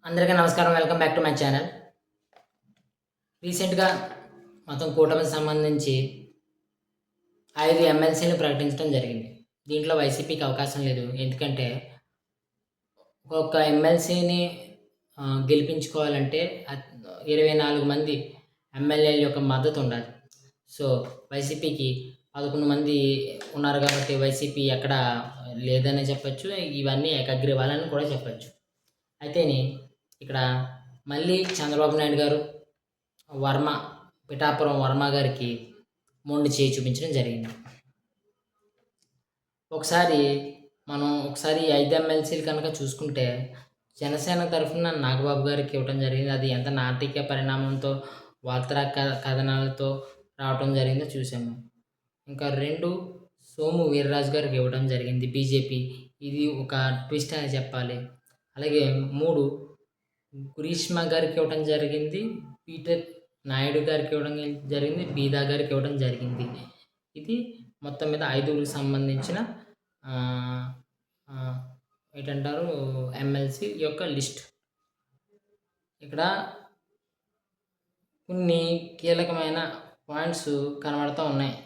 అందరికీ నమస్కారం. Welcome back to my channel. రీసెంట్‌గా మొత్తం కూటమికి సంబంధించి 5 ఎమ్మెల్సీలు ప్రకటించడం జరిగింది. దీంట్లో వైసీపీకి అవకాశం లేదు. ఎందుకంటే ఒక్కొక్క ఎమ్మెల్సీని గెలిపించుకోవాలంటే 24 మంది ఎమ్మెల్యేల యొక్క మద్దతు ఉండాలి. సో, వైసీపీకి 11 మంది ఉన్నారు కాబట్టి వైసీపీ ఎక్కడ లేదనే చెప్పొచ్చు. ఇవన్నీ ఏకగ్రీవాలని కూడా చెప్పొచ్చు. అయితేని ఇక్కడ మళ్ళీ చంద్రబాబు నాయుడు గారు పిఠాపురం వర్మ గారికి మొండి చేయి చూపించడం జరిగింది. ఒకసారి ఈ 5 ఎమ్మెల్సీలు కనుక చూసుకుంటే జనసేన తరఫున నాగబాబు గారికి ఇవ్వడం జరిగింది. అది ఎంత నాటకీయ పరిణామంతో వార్తా కథనాలతో రావడం జరిగిందో చూసాము. ఇంకా 2 సోము వీర్రాజు గారికి ఇవ్వడం జరిగింది బీజేపీ. ఇది ఒక ట్విస్ట్ అని చెప్పాలి. అలాగే 3 గ్రీష్మ గారికి ఇవ్వడం జరిగింది. పీటర్ నాయుడు గారికి ఇవ్వడం జరిగింది. బీదా గారికి ఇవ్వడం జరిగింది. ఇది మొత్తం మీద 5గురికి సంబంధించిన ఏంటంటారు ఎమ్మెల్సీ యొక్క లిస్ట్. ఇక్కడ కొన్ని కీలకమైన పాయింట్స్ కనబడుతూ ఉన్నాయి.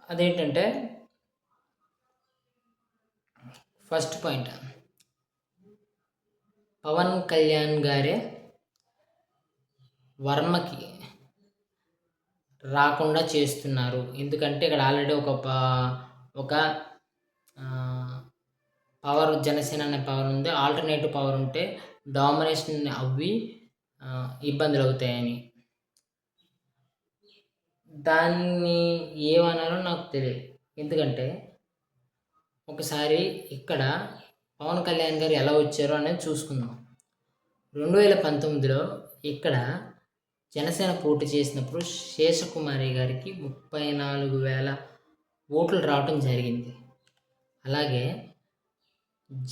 అదేంటంటే ఫస్ట్ పాయింట్, పవన్ కళ్యాణ్ గారే వర్మకి రాకుండా చేస్తున్నారు. ఎందుకంటే ఇక్కడ ఆల్రెడీ ఒక పవర్, జనసేన అనే పవర్ ఉంది. ఆల్టర్నేటివ్ పవర్ ఉంటే డామినేషన్ అవి ఇబ్బందులు అవుతాయని. దాన్ని ఏమనాలో నాకు తెలియదు. ఎందుకంటే ఒకసారి ఇక్కడ పవన్ కళ్యాణ్ గారు ఎలా వచ్చారో అనేది చూసుకుందాం. 2019లో ఇక్కడ జనసేన పోటీ చేసినప్పుడు శేషకుమారి గారికి 34,000 ఓట్లు రావటం జరిగింది. అలాగే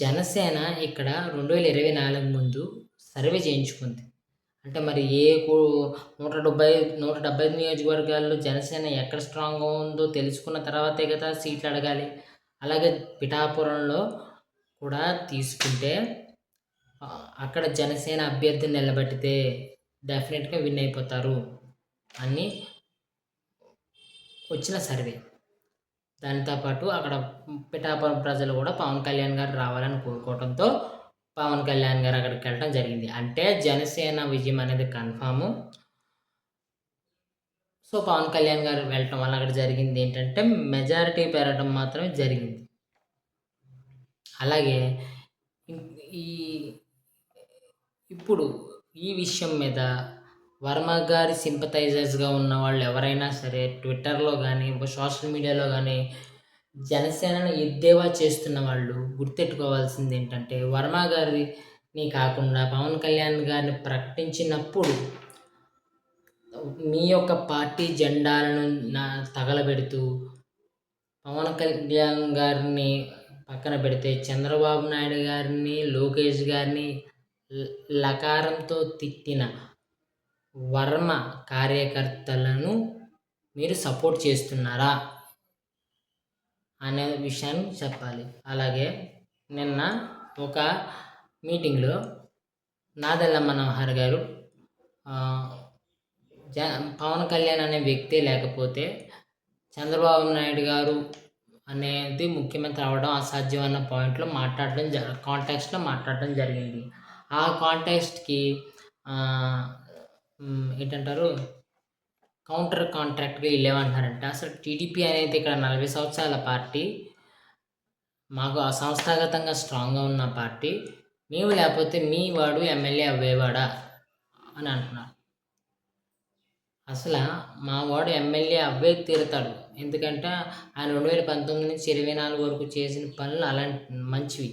జనసేన ఇక్కడ 2024 ముందు సర్వే చేయించుకుంది. అంటే మరి 170 నియోజకవర్గాల్లో జనసేన ఎక్కడ స్ట్రాంగ్గా ఉందో తెలుసుకున్న తర్వాతే కదా సీట్లు అడగాలి. అలాగే పిఠాపురంలో కూడా తీసుకుంటే అక్కడ జనసేన అభ్యర్థిని నిలబెడితే డెఫినెట్గా విన్ అయిపోతారు అని వచ్చిన సర్వే. దానితో పాటు అక్కడ పిఠాపురం ప్రజలు కూడా పవన్ కళ్యాణ్ గారు రావాలని కోరుకోవడంతో పవన్ కళ్యాణ్ గారు అక్కడికి వెళ్ళడం జరిగింది. అంటే జనసేన విజయం అనేది కన్ఫాము. సో పవన్ కళ్యాణ్ గారు వెళ్ళటం వల్ల అక్కడ జరిగింది ఏంటంటే మెజారిటీ పెరగడం మాత్రమే జరిగింది. అలాగే ఇప్పుడు ఈ విషయం మీద వర్మ గారి సింపథైజర్స్గా ఉన్న వాళ్ళు ఎవరైనా సరే ట్విట్టర్లో కానీ సోషల్ మీడియాలో కానీ జనసేనను ఎద్దేవా చేస్తున్న వాళ్ళు గుర్తెట్టుకోవాల్సింది ఏంటంటే వర్మ గారిని కాకుండా పవన్ కళ్యాణ్ గారిని ప్రకటించినప్పుడు మీ యొక్క పార్టీ జెండాలను తగలబెడుతూ పవన్ కళ్యాణ్ గారిని పక్కన పెడితే చంద్రబాబు నాయుడు గారిని, లోకేష్ గారిని లకారంతో తిట్టిన వర్మ కార్యకర్తలను మీరు సపోర్ట్ చేస్తున్నారా అనే విషయాన్ని చెప్పాలి. అలాగే నిన్న ఒక మీటింగ్లో నాదెళ్ల మనోహర్ గారు పవన్ కళ్యాణ్ అనే వ్యక్తే లేకపోతే చంద్రబాబు నాయుడు గారు అనేది ముఖ్యమంత్రి అవ్వడం అసాధ్యం అన్న పాయింట్లో కాంటెక్స్ట్లో మాట్లాడడం జరిగింది. ఆ కాంటెక్స్ట్కి ఏంటంటారు కౌంటర్ కాంట్రాక్ట్గా వీళ్ళు ఏమంటున్నారంటే అసలు టీడీపీ అనేది ఇక్కడ 40 సంవత్సరాల పార్టీ, మాకు సంస్థాగతంగా స్ట్రాంగ్గా ఉన్న పార్టీ, మేము లేకపోతే మీ వాడు ఎమ్మెల్యే అవ్వేవాడా అని అంటున్నారు. అసలు మా వాడు ఎమ్మెల్యే అవ్వే తీరుతాడు. ఎందుకంటే ఆయన 2019 నుంచి 24 వరకు చేసిన పనులు అలాంటి మంచివి.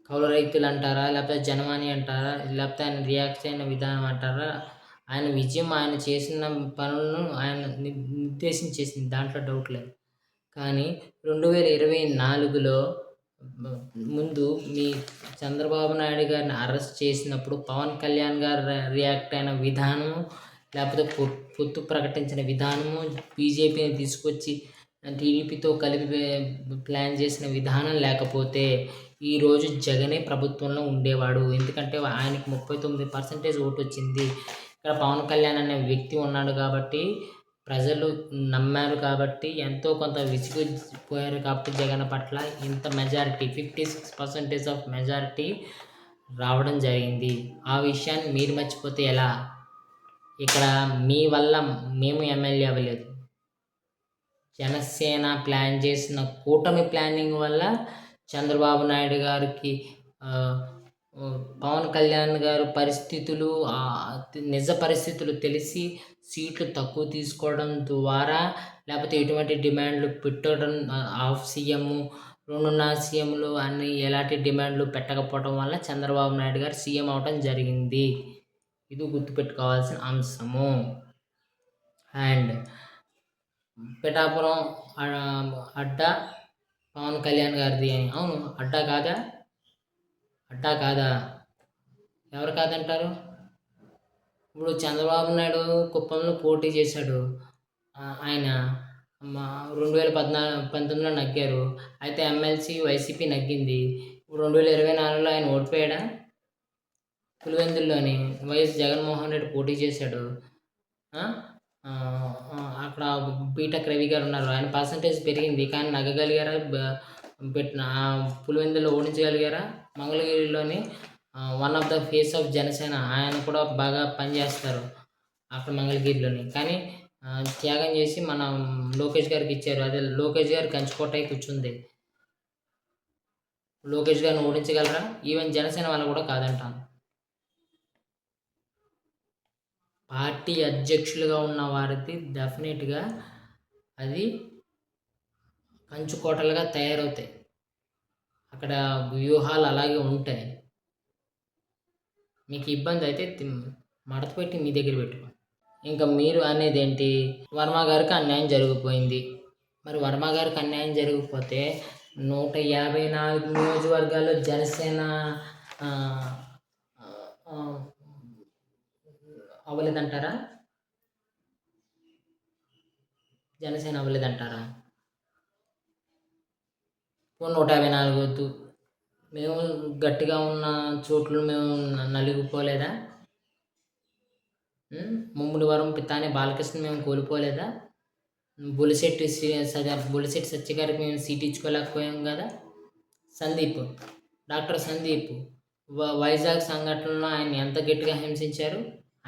కౌలు రైతులు అంటారా, లేకపోతే జనవాణి అంటారా, లేకపోతే ఆయన రియాక్ట్ అయిన విధానం అంటారా, ఆయన విజయం ఆయన చేసిన పనులను ఆయన నిర్దేశించేసింది, దాంట్లో డౌట్ లేదు. కానీ 2024లో ముందు మీ చంద్రబాబు నాయుడు గారిని అరెస్ట్ చేసినప్పుడు పవన్ కళ్యాణ్ గారు రియాక్ట్ అయిన విధానము, లేకపోతే పొత్తు ప్రకటించిన విధానము, బీజేపీని తీసుకొచ్చి టీడీపీతో కలిపి ప్లాన్ చేసిన విధానం లేకపోతే ఈరోజు జగనే ప్రభుత్వంలో ఉండేవాడు. ఎందుకంటే ఆయనకి 39% ఓటు వచ్చింది. ఇక్కడ పవన్ కళ్యాణ్ అనే వ్యక్తి ఉన్నాడు కాబట్టి ప్రజలు నమ్మారు కాబట్టి ఎంతో కొంత విసిగిపోయారు కాబట్టి జగన్ పట్ల ఇంత మెజారిటీ 56% ఆఫ్ మెజారిటీ రావడం జరిగింది. ఆ విషయాన్ని మీరు మర్చిపోతే ఎలా? ఇక్కడ మీ వల్ల మేము ఎమ్మెల్యే అవ్వలేదు. జనసేన ప్లాన్ చేసిన కూటమి ప్లానింగ్ వల్ల చంద్రబాబు నాయుడు గారికి పవన్ కళ్యాణ్ గారు పరిస్థితులు నిజ పరిస్థితులు తెలిసి సీట్లు తక్కువ తీసుకోవడం ద్వారా లేకపోతే ఎటువంటి డిమాండ్లు పెట్టడం ఆఫ్ సీఎం 2.5 సీఎంలు అని ఎలాంటి డిమాండ్లు పెట్టకపోవడం వల్ల చంద్రబాబు నాయుడు గారు సీఎం అవడం జరిగింది. ఇది గుర్తుపెట్టుకోవాల్సిన అంశము. అండ్ పిఠాపురం అడ్డా పవన్ కళ్యాణ్ గారిది అని. అవును, అడ్డా కాదా? ఎవరు కాదంటారు? ఇప్పుడు చంద్రబాబు నాయుడు కుప్పంలో పోటీ చేశాడు. ఆయన 2019లో నగ్గారు. అయితే ఎమ్మెల్సీ వైసీపీ నగ్గింది. ఇప్పుడు 2024లో ఆయన ఓడిపోయాడా? పులివెందుల్లోని వైఎస్ జగన్మోహన్ రెడ్డి పోటీ చేశాడు. అక్కడ బీటెక్ రవి గారు ఉన్నారు. ఆయన పర్సంటేజ్ పెరిగింది కానీ నగ్గగలిగారా? పులివెందుల్లో ఓడించగలిగారా? మంగళగిరిలోని one of the face of Janasena ఆయన కూడా బాగా పనిచేస్తారు అక్కడ మంగళగిరిలోని. కానీ త్యాగం చేసి మన లోకేష్ గారికి ఇచ్చారు. అదే లోకేష్ గారు కంచుకోటై కూర్చుంది. లోకేష్ గారిని ఓడించగలరా? ఈవెన్ జనసేన వాళ్ళు కూడా కాదంటాను. పార్టీ అధ్యక్షులుగా ఉన్న వారికి డెఫినెట్గా అది కంచుకోటలుగా తయారవుతాయి. అక్కడ వ్యూహాలు అలాగే ఉంటాయి. మీకు ఇబ్బంది అయితే మడత పెట్టి మీ దగ్గర పెట్టుకోండి. ఇంకా మీరు అనేది ఏంటి? వర్మ గారికి అన్యాయం జరిగిపోయింది. మరి వర్మ గారికి అన్యాయం జరిగిపోతే 154 నియోజకవర్గాల్లో జనసేన అవ్వలేదంటారా? జనసేన అవ్వలేదంటారా? 154 వద్దు, మేము గట్టిగా ఉన్న చోట్లు మేము నలిగిపోలేదా? ముమ్మిడివరం పితాని బాలకృష్ణ మేము కోల్పోలేదా? బొలిశెట్టి సత్య గారికి మేము సీట్ ఇచ్చుకోలేకపోయాం కదా? డాక్టర్ సందీప్ వైజాగ్ సంఘటనలో ఆయన ఎంత గట్టిగా హింసించారు.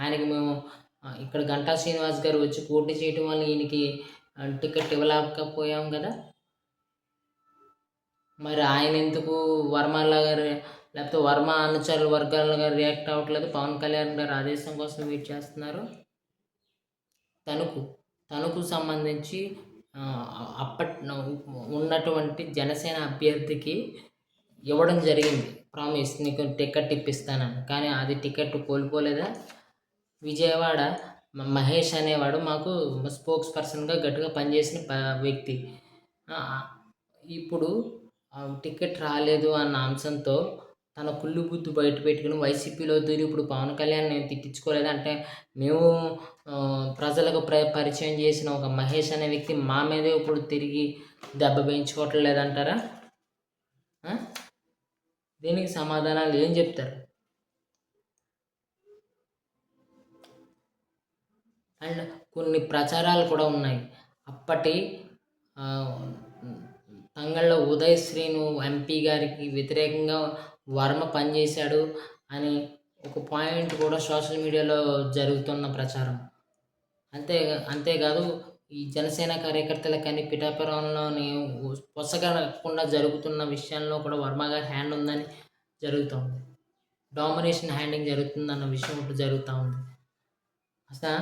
ఆయనకి మేము ఇక్కడ గంటా శ్రీనివాస్ గారు వచ్చి పోటీ చేయడం వల్ల ఈయనకి టికెట్ ఇవ్వలేకపోయాం కదా? మరి ఆయన ఎందుకు వర్మలా గారు లేకపోతే వర్మ అనుచరుల వర్గాలుగా రియాక్ట్ అవ్వట్లేదు? పవన్ కళ్యాణ్ గారు ఆదేశం కోసం వెయిట్ చేస్తున్నారు. తణుకు సంబంధించి ఉన్నటువంటి జనసేన అభ్యర్థికి ఇవ్వడం జరిగింది ప్రామిస్, నీకు టికెట్ ఇప్పిస్తానని. కానీ అది టికెట్ కోల్పోలేదా? విజయవాడ మహేష్ అనేవాడు మాకు స్పోక్స్ పర్సన్గా గట్టిగా పనిచేసిన వ్యక్తి. ఇప్పుడు టికెట్ రాలేదు అన్న అంశంతో తన కుళ్ళు బుద్ధి బయట పెట్టుకుని వైసీపీలో దూరి ఇప్పుడు పవన్ కళ్యాణ్ నేను తిట్టించుకోలేదు అంటే, మేము ప్రజలకు పరిచయం చేసిన ఒక మహేష్ అనే వ్యక్తి మా మీదే ఇప్పుడు తిరిగి దెబ్బ వేయించుకోవట్లేదంటారా? దీనికి సమాధానాలు ఏం చెప్తారు? అండ్ కొన్ని ప్రచారాలు కూడా ఉన్నాయి. అప్పటి తంగళ్ళ ఉదయ్ శ్రీను ఎంపీ గారికి వ్యతిరేకంగా వర్మ పనిచేశాడు అని ఒక పాయింట్ కూడా సోషల్ మీడియాలో జరుగుతున్న ప్రచారం. అంతేకాదు ఈ జనసేన కార్యకర్తల కానీ పిఠాపురంలోని పొసగకుండా జరుగుతున్న విషయంలో కూడా వర్మ గారి హ్యాండ్ ఉందని జరుగుతుంది. డామినేషన్ హ్యాండింగ్ జరుగుతుందన్న విషయం ఒకటి జరుగుతూ ఉంది. అసలు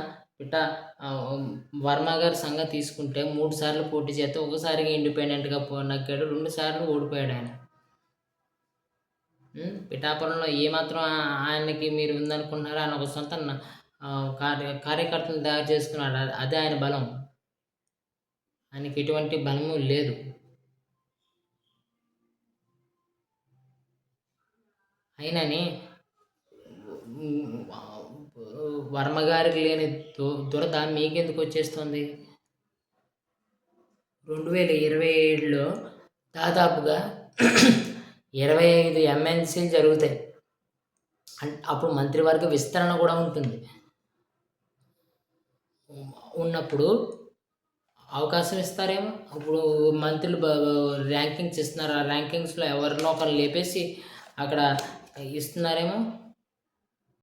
వర్మ గారి సంగతి తీసుకుంటే 3 సార్లు పోటీ చేస్తే ఒకసారిగా ఇండిపెండెంట్గా నగ్గాడు, 2 సార్లు ఓడిపోయాడు ఆయన. పిఠాపురంలో ఏమాత్రం ఆయనకి మీరు ఉందనుకుంటున్నారో ఆయన ఒక సొంత కార్యకర్తలు తయారు చేసుకున్నాడు. అదే ఆయన బలం. ఆయనకి ఎటువంటి బలము లేదు. అయినని వర్మ గారికి లేని దురద మీకెందుకు వచ్చేస్తుంది? 2027లో దాదాపుగా 25 ఎమ్మెల్సీలు జరుగుతాయి. అప్పుడు మంత్రివర్గ విస్తరణ కూడా ఉంటుంది. ఉన్నప్పుడు అవకాశం ఇస్తారేమో. ఇప్పుడు మంత్రులు ర్యాంకింగ్స్ ఇస్తున్నారు. ఆ ర్యాంకింగ్స్లో ఎవరినో ఒకరు లేపేసి అక్కడ ఇస్తున్నారేమో.